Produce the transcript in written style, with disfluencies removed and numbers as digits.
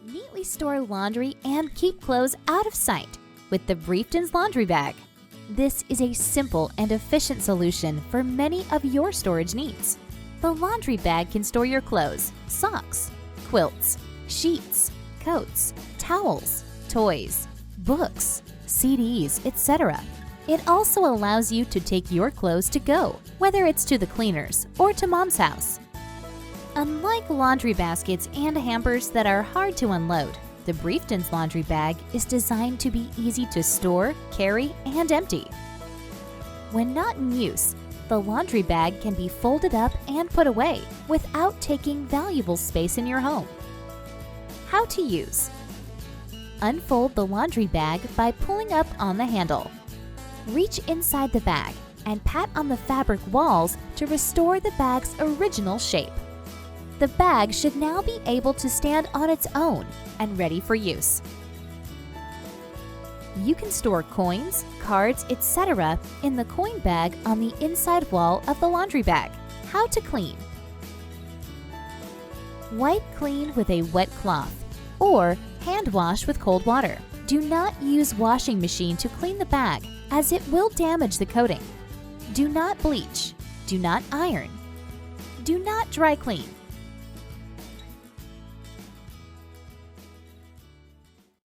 Neatly store laundry and keep clothes out of sight with the Brieftons Laundry Bag. This is a simple and efficient solution for many of your storage needs. The laundry bag can store your clothes, socks, quilts, sheets, coats, towels, toys, books, CDs, etc. It also allows you to take your clothes to go, whether it's to the cleaners or to mom's house. Unlike laundry baskets and hampers that are hard to unload, the Brieftons Laundry Bag is designed to be easy to store, carry, and empty. When not in use, the laundry bag can be folded up and put away without taking valuable space in your home. How to use: unfold the laundry bag by pulling up on the handle. Reach inside the bag and pat on the fabric walls to restore the bag's original shape. The bag should now be able to stand on its own and ready for use. You can store coins, cards, etc. in the coin bag on the inside wall of the laundry bag. How to clean: wipe clean with a wet cloth or hand wash with cold water. Do not use washing machine to clean the bag as it will damage the coating. Do not bleach. Do not iron. Do not dry clean.